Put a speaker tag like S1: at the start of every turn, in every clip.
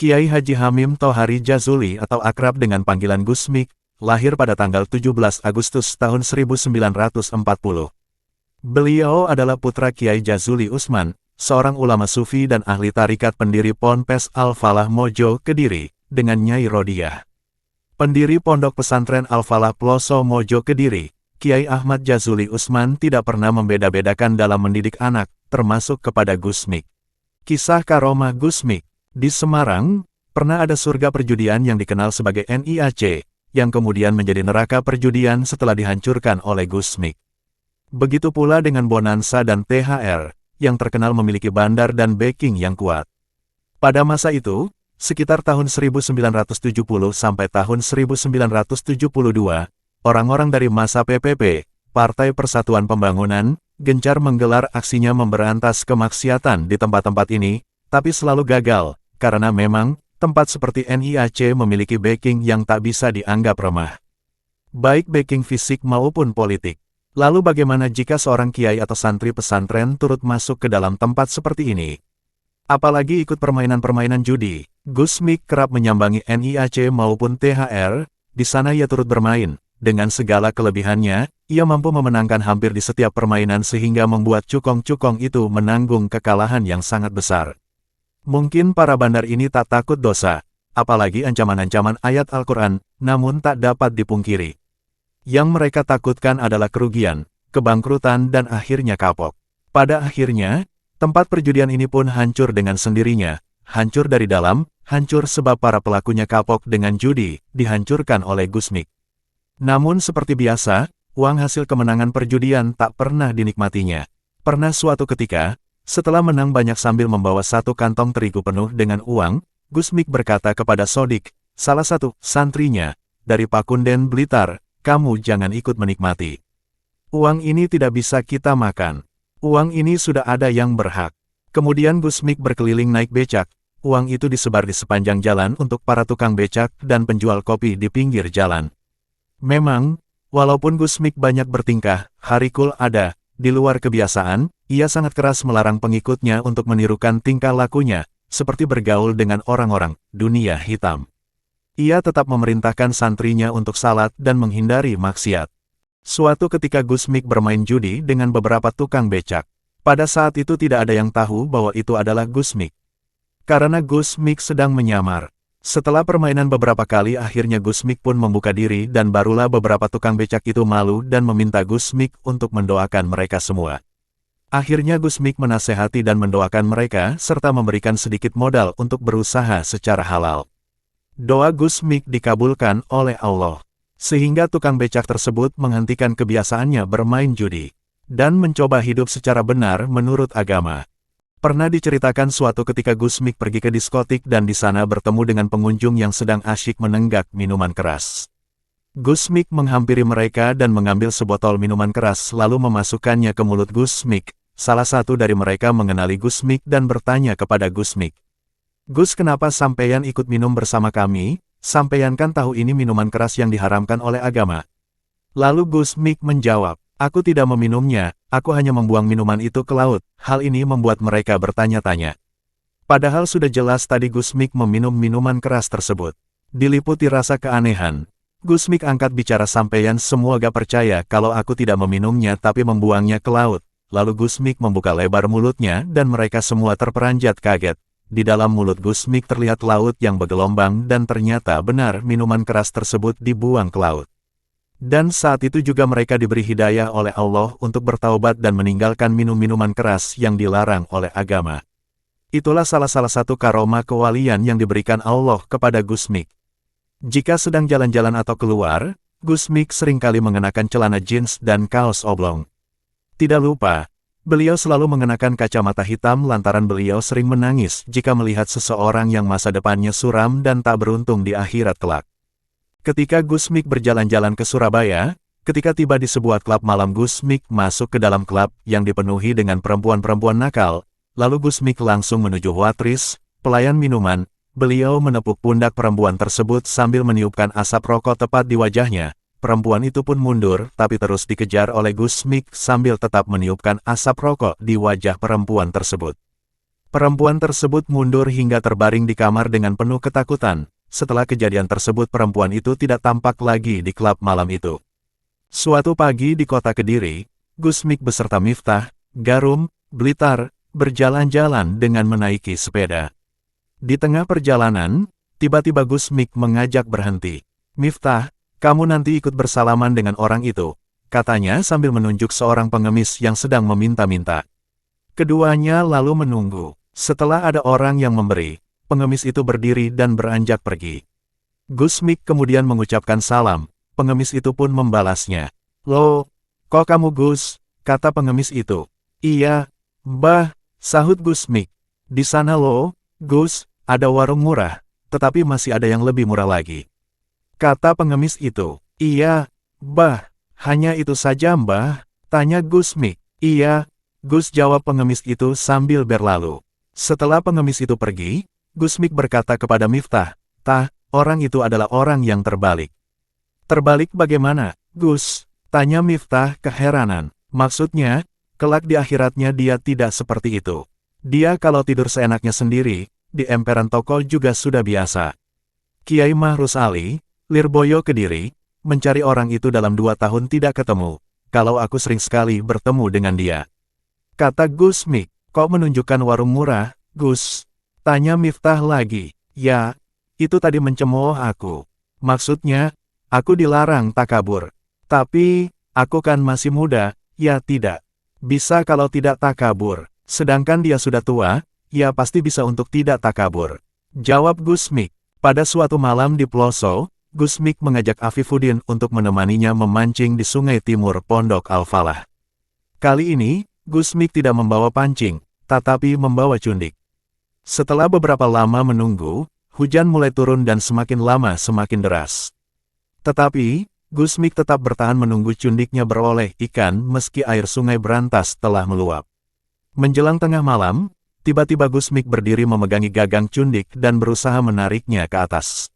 S1: Kiai Haji Hamim Tohari Jazuli atau akrab dengan panggilan Gus Mik, lahir pada tanggal 17 Agustus tahun 1940. Beliau adalah putra Kiai Jazuli Usman, seorang ulama sufi dan ahli tarikat pendiri Ponpes Al-Falah Mojo Kediri, dengan Nyai Rodiah. Pendiri Pondok Pesantren Al-Falah Ploso Mojo Kediri, Kiai Ahmad Jazuli Usman tidak pernah membeda-bedakan dalam mendidik anak, termasuk kepada Gus Mik. Kisah karomah Gus Mik. Di Semarang, pernah ada surga perjudian yang dikenal sebagai NIAC, yang kemudian menjadi neraka perjudian setelah dihancurkan oleh Gus Mik. Begitu pula dengan Bonansa dan THR, yang terkenal memiliki bandar dan backing yang kuat. Pada masa itu, sekitar tahun 1970 sampai tahun 1972, orang-orang dari masa PPP, Partai Persatuan Pembangunan, gencar menggelar aksinya memberantas kemaksiatan di tempat-tempat ini, tapi selalu gagal, karena memang, tempat seperti NIAC memiliki backing yang tak bisa dianggap remah. Baik backing fisik maupun politik. Lalu bagaimana jika seorang kiai atau santri pesantren turut masuk ke dalam tempat seperti ini? Apalagi ikut permainan-permainan judi. Gus Mik kerap menyambangi NIAC maupun THR, di sana ia turut bermain. Dengan segala kelebihannya, ia mampu memenangkan hampir di setiap permainan sehingga membuat cukong-cukong itu menanggung kekalahan yang sangat besar. Mungkin para bandar ini tak takut dosa, apalagi ancaman-ancaman ayat Al-Quran, namun tak dapat dipungkiri. Yang mereka takutkan adalah kerugian, kebangkrutan dan akhirnya kapok. Pada akhirnya, tempat perjudian ini pun hancur dengan sendirinya, hancur dari dalam, hancur sebab para pelakunya kapok dengan judi, dihancurkan oleh Gus Mik. Namun seperti biasa, uang hasil kemenangan perjudian tak pernah dinikmatinya. Pernah suatu ketika, setelah menang banyak sambil membawa satu kantong terigu penuh dengan uang, Gus Mik berkata kepada Sodik, salah satu santrinya, dari Pakunden Blitar, kamu jangan ikut menikmati. Uang ini tidak bisa kita makan. Uang ini sudah ada yang berhak. Kemudian Gus Mik berkeliling naik becak, uang itu disebar di sepanjang jalan untuk para tukang becak dan penjual kopi di pinggir jalan. Memang, walaupun Gus Mik banyak bertingkah, harikul ada, di luar kebiasaan, ia sangat keras melarang pengikutnya untuk menirukan tingkah lakunya, seperti bergaul dengan orang-orang dunia hitam. Ia tetap memerintahkan santrinya untuk salat dan menghindari maksiat. Suatu ketika Gus Mik bermain judi dengan beberapa tukang becak. Pada saat itu tidak ada yang tahu bahwa itu adalah Gus Mik. Karena Gus Mik sedang menyamar. Setelah permainan beberapa kali akhirnya Gus Mik pun membuka diri dan barulah beberapa tukang becak itu malu dan meminta Gus Mik untuk mendoakan mereka semua. Akhirnya Gus Mik menasehati dan mendoakan mereka serta memberikan sedikit modal untuk berusaha secara halal. Doa Gus Mik dikabulkan oleh Allah, sehingga tukang becak tersebut menghentikan kebiasaannya bermain judi, dan mencoba hidup secara benar menurut agama. Pernah diceritakan suatu ketika Gus Mik pergi ke diskotik dan di sana bertemu dengan pengunjung yang sedang asyik menenggak minuman keras. Gus Mik menghampiri mereka dan mengambil sebotol minuman keras lalu memasukkannya ke mulut Gus Mik. Salah satu dari mereka mengenali Gus Mik dan bertanya kepada Gus Mik, Gus, kenapa sampeyan ikut minum bersama kami? Sampeyan kan tahu ini minuman keras yang diharamkan oleh agama. Lalu Gus Mik menjawab, aku tidak meminumnya, aku hanya membuang minuman itu ke laut. Hal ini membuat mereka bertanya-tanya. Padahal sudah jelas tadi Gus Mik meminum minuman keras tersebut. Diliputi rasa keanehan, Gus Mik angkat bicara, sampeyan semua gak percaya kalau aku tidak meminumnya tapi membuangnya ke laut. Lalu Gus Mik membuka lebar mulutnya dan mereka semua terperanjat kaget. Di dalam mulut Gus Mik terlihat laut yang bergelombang dan ternyata benar minuman keras tersebut dibuang ke laut. Dan saat itu juga mereka diberi hidayah oleh Allah untuk bertaubat dan meninggalkan minum-minuman keras yang dilarang oleh agama. Itulah salah satu karomah kewalian yang diberikan Allah kepada Gus Mik. Jika sedang jalan-jalan atau keluar, Gus Mik seringkali mengenakan celana jeans dan kaos oblong. Tidak lupa, beliau selalu mengenakan kacamata hitam lantaran beliau sering menangis jika melihat seseorang yang masa depannya suram dan tak beruntung di akhirat kelak. Ketika Gus Mik berjalan-jalan ke Surabaya, ketika tiba di sebuah klub malam Gus Mik masuk ke dalam klub yang dipenuhi dengan perempuan-perempuan nakal, lalu Gus Mik langsung menuju watris, pelayan minuman, beliau menepuk pundak perempuan tersebut sambil meniupkan asap rokok tepat di wajahnya. Perempuan itu pun mundur tapi terus dikejar oleh Gus Mik sambil tetap meniupkan asap rokok di wajah perempuan tersebut. Perempuan tersebut mundur hingga terbaring di kamar dengan penuh ketakutan. Setelah kejadian tersebut perempuan itu tidak tampak lagi di klub malam itu. Suatu pagi di kota Kediri, Gusmik beserta Miftah, Garum, Blitar, berjalan-jalan dengan menaiki sepeda. Di tengah perjalanan, tiba-tiba Gusmik mengajak berhenti. Miftah, kamu nanti ikut bersalaman dengan orang itu, katanya sambil menunjuk seorang pengemis yang sedang meminta-minta. Keduanya lalu menunggu. Setelah ada orang yang memberi, pengemis itu berdiri dan beranjak pergi. Gusmik kemudian mengucapkan salam, pengemis itu pun membalasnya. Loh, kok kamu Gus? Kata pengemis itu. Iya, Mbah, sahut Gusmik. Di sana loh, Gus, ada warung murah, tetapi masih ada yang lebih murah lagi. Kata pengemis itu. Iya, Mbah, hanya itu saja Mbah? Tanya Gusmik. Iya, Gus, jawab pengemis itu sambil berlalu. Setelah pengemis itu pergi, Gusmik berkata kepada Miftah, Tah, orang itu adalah orang yang terbalik. Terbalik bagaimana, Gus? Tanya Miftah keheranan. Maksudnya, kelak di akhiratnya dia tidak seperti itu. Dia kalau tidur seenaknya sendiri, di emperan toko juga sudah biasa. Kiai Mahrus Ali, Lirboyo Kediri, mencari orang itu dalam 2 tahun tidak ketemu. Kalau aku sering sekali bertemu dengan dia. Kata Gusmik. Kok menunjukkan warung murah, Gus? Tanya Miftah lagi. Ya, itu tadi mencemooh aku. Maksudnya, aku dilarang takabur. Tapi, aku kan masih muda, ya tidak. Bisa kalau tidak takabur. Sedangkan dia sudah tua, ya pasti bisa untuk tidak takabur. Jawab Gusmik. Pada suatu malam di Ploso, Gusmik mengajak Afifuddin untuk menemaninya memancing di sungai timur Pondok Al-Falah. Kali ini, Gusmik tidak membawa pancing, tetapi membawa cundik. Setelah beberapa lama menunggu, hujan mulai turun dan semakin lama semakin deras. Tetapi, Gusmik tetap bertahan menunggu cundiknya beroleh ikan meski air sungai berantas telah meluap. Menjelang tengah malam, tiba-tiba Gusmik berdiri memegangi gagang cundik dan berusaha menariknya ke atas.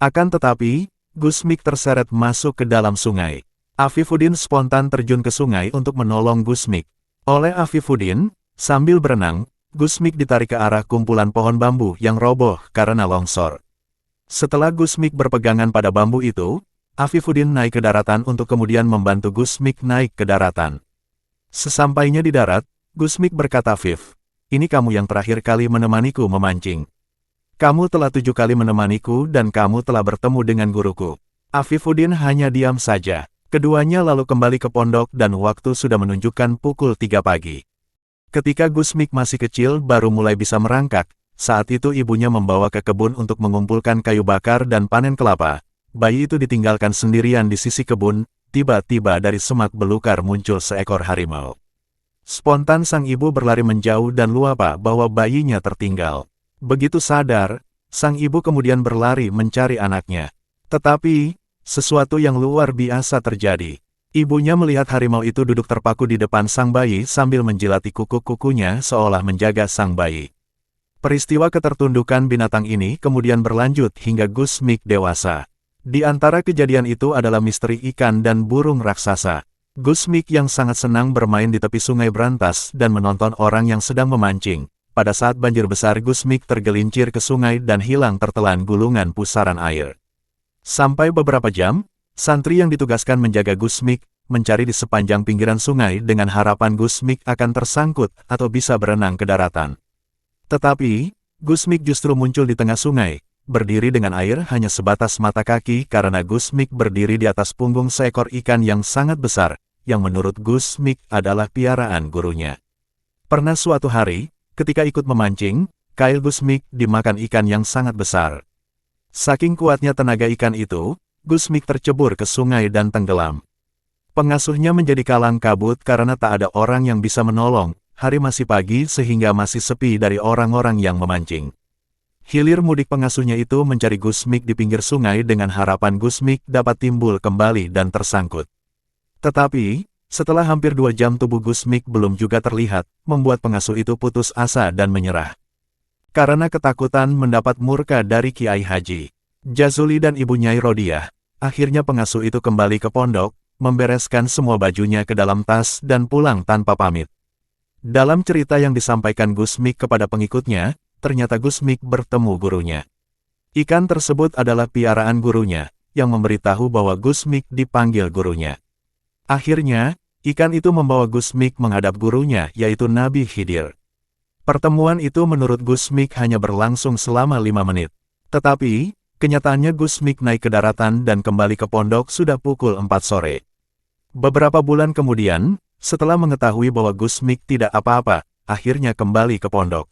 S1: Akan tetapi, Gusmik terseret masuk ke dalam sungai. Afifuddin spontan terjun ke sungai untuk menolong Gusmik. Oleh Afifuddin, sambil berenang, Gusmik ditarik ke arah kumpulan pohon bambu yang roboh karena longsor. Setelah Gusmik berpegangan pada bambu itu, Afifuddin naik ke daratan untuk kemudian membantu Gusmik naik ke daratan. Sesampainya di darat, Gusmik berkata, Afif, ini kamu yang terakhir kali menemaniku memancing. Kamu telah 7 kali menemaniku dan kamu telah bertemu dengan guruku. Afifuddin hanya diam saja. Keduanya lalu kembali ke pondok dan waktu sudah menunjukkan pukul 3 pagi. Ketika Gusmik masih kecil baru mulai bisa merangkak, saat itu ibunya membawa ke kebun untuk mengumpulkan kayu bakar dan panen kelapa. Bayi itu ditinggalkan sendirian di sisi kebun, tiba-tiba dari semak belukar muncul seekor harimau. Spontan sang ibu berlari menjauh dan lupa bahwa bayinya tertinggal. Begitu sadar, sang ibu kemudian berlari mencari anaknya. Tetapi, sesuatu yang luar biasa terjadi. Ibunya melihat harimau itu duduk terpaku di depan sang bayi sambil menjilati kuku-kukunya seolah menjaga sang bayi. Peristiwa ketertundukan binatang ini kemudian berlanjut hingga Gusmik dewasa. Di antara kejadian itu adalah misteri ikan dan burung raksasa. Gusmik yang sangat senang bermain di tepi sungai berantas dan menonton orang yang sedang memancing. Pada saat banjir besar Gusmik tergelincir ke sungai dan hilang tertelan gulungan pusaran air. Sampai beberapa jam, santri yang ditugaskan menjaga Gusmik, mencari di sepanjang pinggiran sungai dengan harapan Gusmik akan tersangkut atau bisa berenang ke daratan. Tetapi, Gusmik justru muncul di tengah sungai, berdiri dengan air hanya sebatas mata kaki karena Gusmik berdiri di atas punggung seekor ikan yang sangat besar, yang menurut Gusmik adalah piaraan gurunya. Pernah suatu hari, ketika ikut memancing, kail Gusmik dimakan ikan yang sangat besar. Saking kuatnya tenaga ikan itu, Gusmik tercebur ke sungai dan tenggelam. Pengasuhnya menjadi kalang kabut karena tak ada orang yang bisa menolong, hari masih pagi sehingga masih sepi dari orang-orang yang memancing. Hilir mudik pengasuhnya itu mencari Gusmik di pinggir sungai dengan harapan Gusmik dapat timbul kembali dan tersangkut. Tetapi, setelah hampir 2 jam tubuh Gusmik belum juga terlihat, membuat pengasuh itu putus asa dan menyerah. Karena ketakutan mendapat murka dari Kiai Haji Jazuli dan Ibu Nyai Rodiah, akhirnya pengasuh itu kembali ke pondok, membereskan semua bajunya ke dalam tas dan pulang tanpa pamit. Dalam cerita yang disampaikan Gusmik kepada pengikutnya, ternyata Gusmik bertemu gurunya. Ikan tersebut adalah piaraan gurunya, yang memberitahu bahwa Gusmik dipanggil gurunya. Akhirnya, ikan itu membawa Gusmik menghadap gurunya, yaitu Nabi Khidir. Pertemuan itu menurut Gusmik hanya berlangsung selama 5 menit. Tetapi, kenyataannya Gusmik naik ke daratan dan kembali ke pondok sudah pukul 4 sore. Beberapa bulan kemudian, setelah mengetahui bahwa Gusmik tidak apa-apa, akhirnya kembali ke pondok.